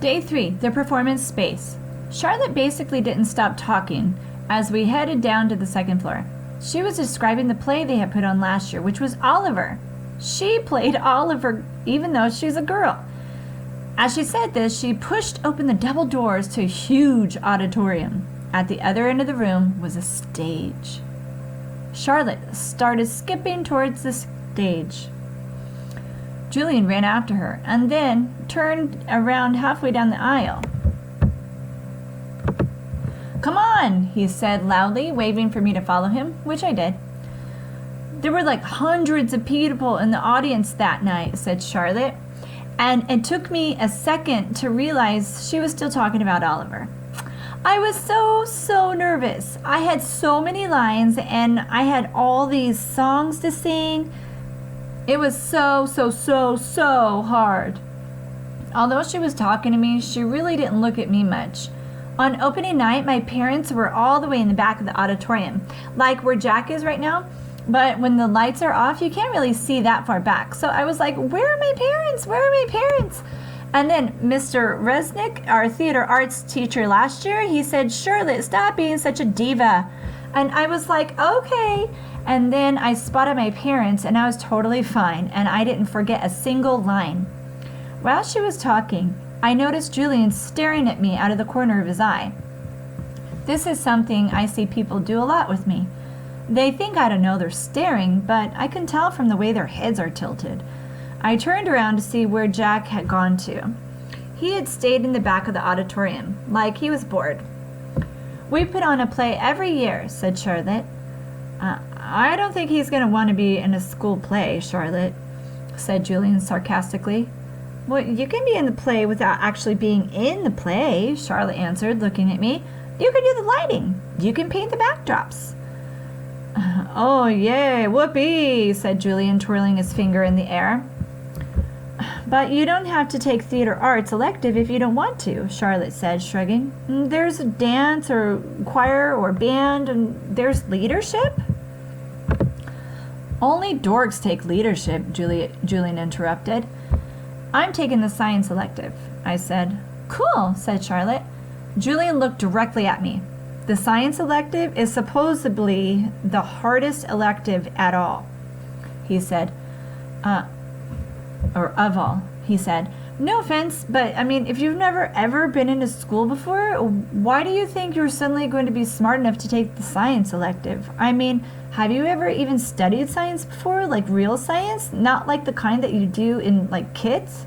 Day 3, the performance space. Charlotte basically didn't stop talking as we headed down to the second floor. She was describing the play they had put on last year, which was Oliver. She played Oliver even though she's a girl. As she said this, she pushed open the double doors to a huge auditorium. At the other end of the room was a stage. Charlotte started skipping towards the stage. Julian ran after her and then turned around halfway down the aisle. "Come on," he said loudly, waving for me to follow him, which I did. "There were like hundreds of people in the audience that night," said Charlotte, and it took me a second to realize she was still talking about Oliver. I was so nervous. I had so many lines and I had all these songs to sing. It was so hard. Although she was talking to me, she really didn't look at me much. On opening night, my parents were all the way in the back of the auditorium, like where Jack is right now. But when the lights are off, you can't really see that far back. So I was like, where are my parents? Where are my parents? And then Mr. Resnick, our theater arts teacher last year, he said, "Charlotte, stop being such a diva." And I was like, okay. And then I spotted my parents and I was totally fine and I didn't forget a single line. While she was talking, I noticed Julian staring at me out of the corner of his eye. This is something I see people do a lot with me. They think I don't know they're staring, but I can tell from the way their heads are tilted. I turned around to see where Jack had gone to. He had stayed in the back of the auditorium, like he was bored. "We put on a play every year," said Charlotte. I don't think he's going to want to be in a school play, Charlotte," said Julian sarcastically. "Well, you can be in the play without actually being in the play," Charlotte answered, looking at me. "You can do the lighting. You can paint the backdrops." "Oh, yay, whoopee," said Julian, twirling his finger in the air. "But you don't have to take theater arts elective if you don't want to," Charlotte said, shrugging. "There's a dance or choir or band, and there's leadership." "Only dorks take leadership," Julian interrupted. "I'm taking the science elective," I said. "Cool," said Charlotte. Julian looked directly at me. "The science elective is supposedly the hardest elective at all," he said. Or of all, he said. "No offense, but I mean, if you've never ever been in a school before, why do you think you're suddenly going to be smart enough to take the science elective? I mean, have you ever even studied science before, like real science? Not like the kind that you do in like kits?"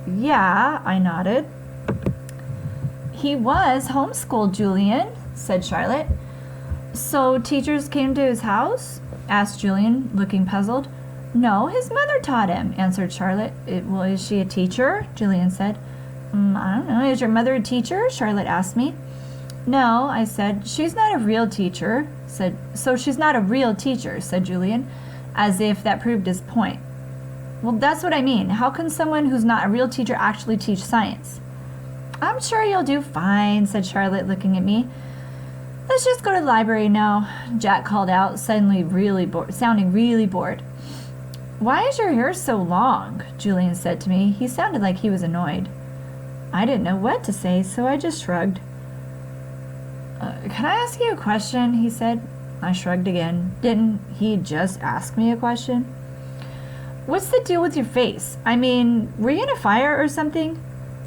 "Yeah," I nodded. "He was homeschooled, Julian," said Charlotte. "So teachers came to his house?" asked Julian, looking puzzled. "No, his mother taught him," answered Charlotte. "Well, is she a teacher?" Julian said. "I don't know. Is your mother a teacher?" Charlotte asked me. "No," I said. "She's not a real teacher," So she's not a real teacher, said Julian, as if that proved his point. "Well, that's what I mean. How can someone who's not a real teacher actually teach science?" "I'm sure you'll do fine," said Charlotte, looking at me. "Let's just go to the library now," Jack called out, sounding really bored. "Why is your hair so long?" Julian said to me. He sounded like he was annoyed. I didn't know what to say, so I just shrugged. "Can I ask you a question?" he said. I shrugged again. Didn't he just ask me a question? "What's the deal with your face? I mean, were you in a fire or something?"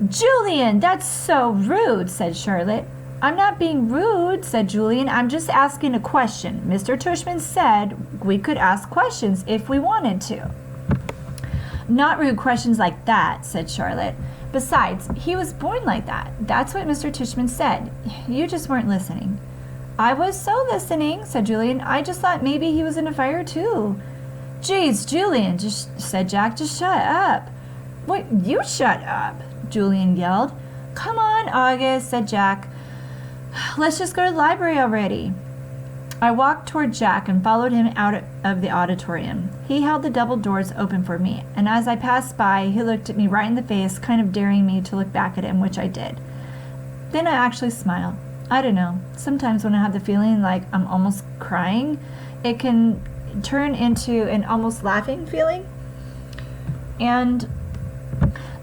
"Julian, that's so rude," said Charlotte. "I'm not being rude," said Julian. "I'm just asking a question. Mr. Tushman said we could ask questions if we wanted to." "Not rude questions like that," said Charlotte. "Besides, he was born like that. That's what Mr. Tushman said. You just weren't listening." "I was so listening," said Julian. "I just thought maybe he was in a fire too." "Geez, Julian," said Jack, "just shut up." "What, you shut up," Julian yelled. "Come on, August," said Jack. "Let's just go to the library already." I walked toward Jack and followed him out of the auditorium. He held the double doors open for me, and as I passed by, he looked at me right in the face, kind of daring me to look back at him, which I did. Then I actually smiled. I don't know. Sometimes when I have the feeling like I'm almost crying, it can turn into an almost laughing feeling. And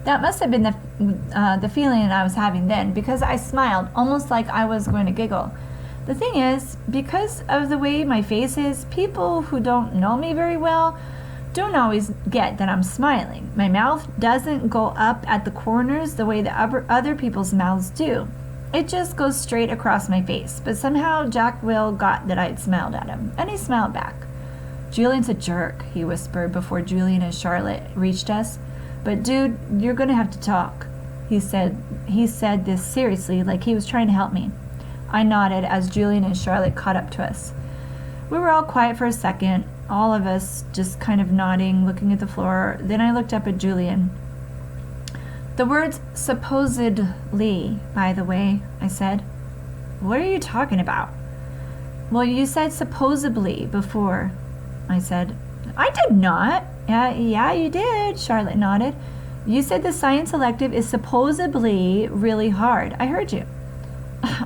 That must have been the feeling I was having then, because I smiled, almost like I was going to giggle. The thing is, because of the way my face is, people who don't know me very well don't always get that I'm smiling. My mouth doesn't go up at the corners the way the other people's mouths do. It just goes straight across my face. But somehow Jack Will got that I'd smiled at him, and he smiled back. "Julian's a jerk," he whispered before Julian and Charlotte reached us. "But dude, you're gonna have to talk." He said this seriously, like he was trying to help me. I nodded as Julian and Charlotte caught up to us. We were all quiet for a second, all of us just kind of nodding, looking at the floor. Then I looked up at Julian. "The words supposedly, by the way," I said. "What are you talking about?" "Well, you said supposedly before," I said. "I did not." Yeah, you did," Charlotte nodded. "You said the science elective is supposedly really hard. I heard you."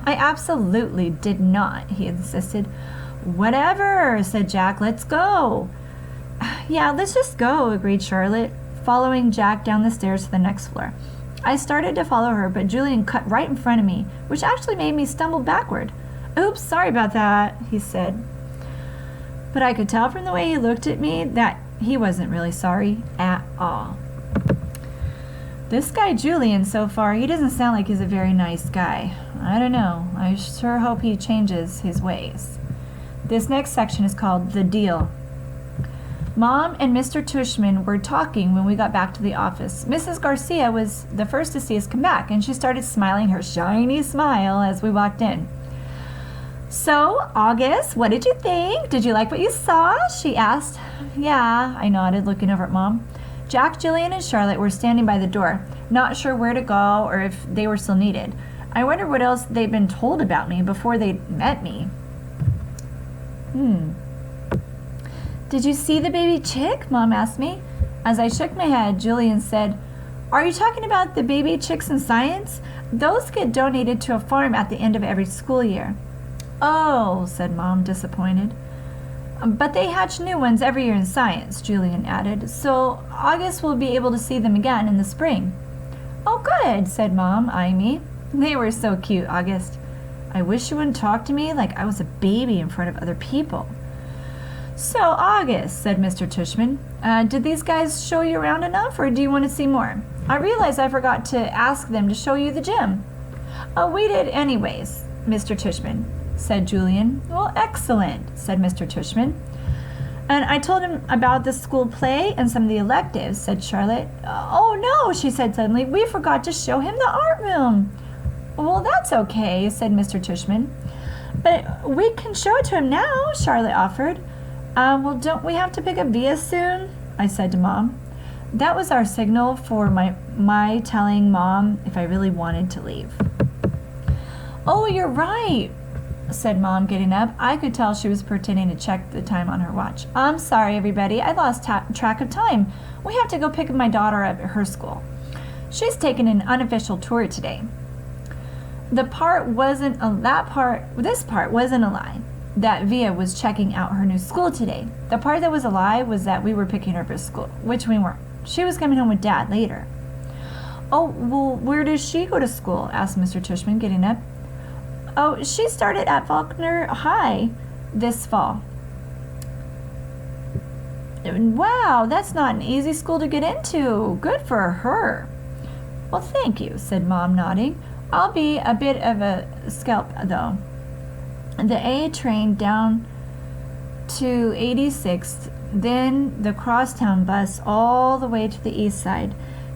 "I absolutely did not," he insisted. "Whatever," said Jack. "Let's go." "Yeah, let's just go," agreed Charlotte, following Jack down the stairs to the next floor. I started to follow her, but Julian cut right in front of me, which actually made me stumble backward. "Oops, sorry about that," he said. But I could tell from the way he looked at me that he wasn't really sorry at all. This guy Julian, so far, he doesn't sound like he's a very nice guy. I don't know. I sure hope he changes his ways. This next section is called The Deal. Mom and Mr. Tushman were talking when we got back to the office. Mrs. Garcia was the first to see us come back, and she started smiling her shiny smile as we walked in. "So, August, what did you think? Did you like what you saw?" she asked. "Yeah," I nodded, looking over at Mom. Jack, Julian, and Charlotte were standing by the door, not sure where to go or if they were still needed. I wondered what else they'd been told about me before they met me. "Did you see the baby chick?" Mom asked me. As I shook my head, Julian said, "Are you talking about the baby chicks in science? Those get donated to a farm at the end of every school year." "Oh," said Mom, disappointed. "But they hatch new ones every year in science," Julian added, "so August will be able to see them again in the spring." "Oh, good," said Mom, eyeing me. "They were so cute, August. I wish you wouldn't talk to me like I was a baby in front of other people." "So, August," said Mr. Tushman, "did these guys show you around enough, or do you want to see more? I realize I forgot to ask them to show you the gym." "Oh, we did anyways, Mr. Tushman," said Julian. "Well, excellent," said Mr. Tushman. "And I told him about the school play and some of the electives," said Charlotte. "Oh, no," she said suddenly, "we forgot to show him the art room." "Well, that's okay," said Mr. Tushman. "But we can show it to him now," Charlotte offered. Well, don't we have to pick up Via soon?" I said to Mom. That was our signal for my telling Mom if I really wanted to leave. "Oh, you're right," said Mom, getting up. I could tell she was pretending to check the time on her watch. "I'm sorry, everybody. I lost track of time. We have to go pick up my daughter up at her school. She's taking an unofficial tour today." This part wasn't a lie, that Via was checking out her new school today. The part that was a lie was that we were picking her up at school, which we weren't. She was coming home with Dad later. "Oh, well, where does she go to school?" asked Mr. Tushman, getting up. "Oh, she started at Faulkner High this fall." "Wow, that's not an easy school to get into. Good for her." "Well, thank you," said Mom, nodding. "I'll be a bit of a scalp, though. The A train down to 86th, then the crosstown bus all the way to the east side.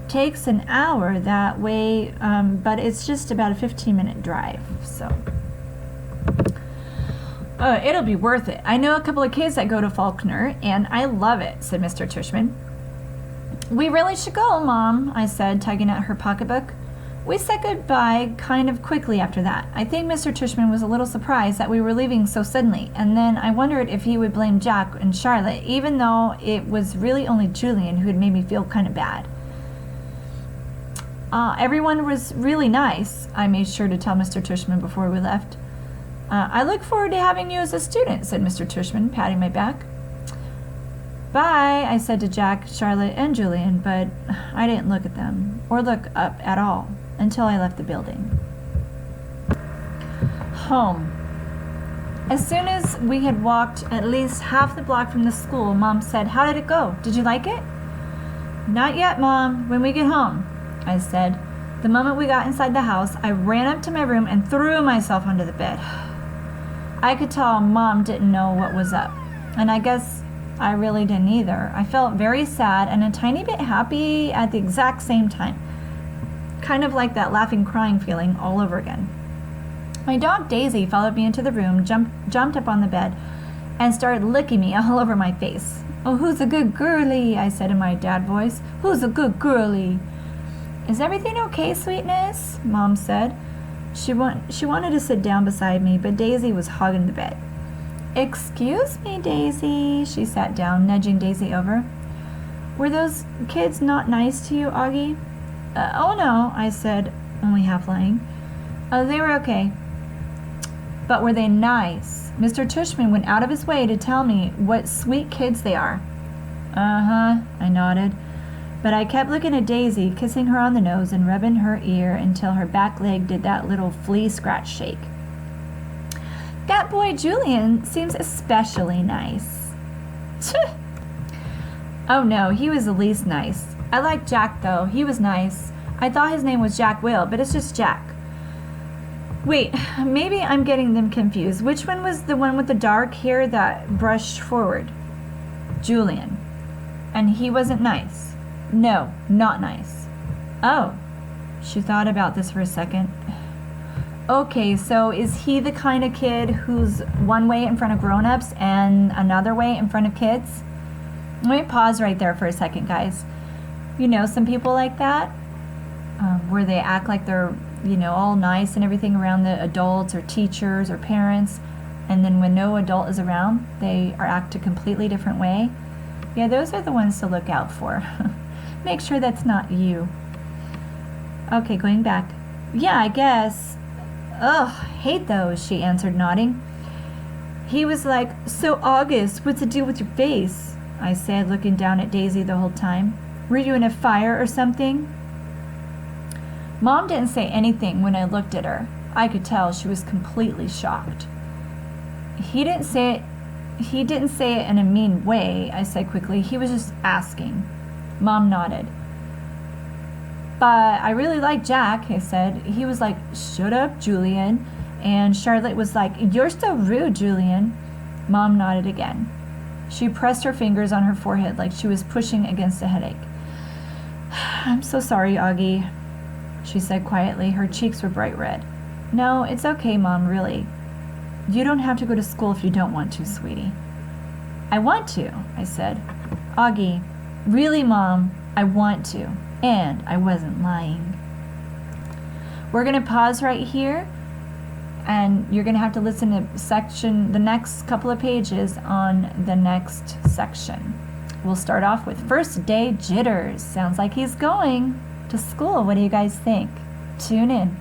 Takes an hour that way, but it's just about a 15-minute drive, so it'll be worth it. I know a couple of kids that go to Faulkner, and I love it," said Mr. Tushman. "We really should go, Mom," I said, tugging at her pocketbook. We said goodbye kind of quickly after that. I think Mr. Tushman was a little surprised that we were leaving so suddenly, and then I wondered if he would blame Jack and Charlotte, even though it was really only Julian who had made me feel kind of bad. Everyone was really nice, I made sure to tell Mr. Tushman before we left. "I look forward to having you as a student," said Mr. Tushman, patting my back. Bye, I said to Jack, Charlotte, and Julian, but I didn't look at them or look up at all until I left the building. Home. As soon as we had walked at least half the block from the school, Mom said, "How did it go? Did you like it?" "Not yet, Mom. When we get home," I said. The moment we got inside the house, I ran up to my room and threw myself under the bed. I could tell Mom didn't know what was up, and I guess I really didn't either. I felt very sad and a tiny bit happy at the exact same time. Kind of like that laughing, crying feeling all over again. My dog Daisy followed me into the room, jumped up on the bed, and started licking me all over my face. "Oh, who's a good girlie?" I said in my dad voice. "Who's a good girlie?" "Is everything okay, sweetness?" Mom said. She wanted to sit down beside me, but Daisy was hogging the bed. "Excuse me, Daisy." She sat down, nudging Daisy over. "Were those kids not nice to you, Augie?" "Oh no," I said, only half lying. "Oh, they were okay." "But were they nice? Mr. Tushman went out of his way to tell me what sweet kids they are." "Uh-huh," I nodded. But I kept looking at Daisy, kissing her on the nose and rubbing her ear until her back leg did that little flea scratch shake. "That boy Julian seems especially nice." "Oh no, he was the least nice. I liked Jack though. He was nice. I thought his name was Jack Will, but it's just Jack." Wait, maybe I'm getting them confused. Which one was the one with the dark hair that brushed forward? Julian. And he wasn't nice? No, not nice. Oh. She thought about this for a second. Okay, so is he the kind of kid who's one way in front of grown-ups and another way in front of kids? Let me pause right there for a second, guys. You know some people like that? Where they act like they're, all nice and everything around the adults or teachers or parents, and then when no adult is around, they act a completely different way. Yeah, those are the ones to look out for. Make sure that's not you. Okay, going back. Yeah, I guess. Ugh, hate those, she answered, nodding. He was like, "So August, what's the deal with your face?" I said, looking down at Daisy the whole time. "Were you in a fire or something?" Mom didn't say anything when I looked at her. I could tell she was completely shocked. He didn't say it in a mean way, I said quickly. He was just asking. Mom nodded. "But I really like Jack," I said. He was like, "Shut up, Julian." And Charlotte was like, "You're so rude, Julian." Mom nodded again. She pressed her fingers on her forehead like she was pushing against a headache. "I'm so sorry, Augie," she said quietly. Her cheeks were bright red. "No, it's okay, Mom, really. You don't have to go to school if you don't want to, sweetie." "I want to," I said. "Augie, really, Mom, I want to. And I wasn't lying." We're going to pause right here, and you're going to have to listen to the next couple of pages on the next section. We'll start off with first day jitters. Sounds like he's going to school. What do you guys think? Tune in.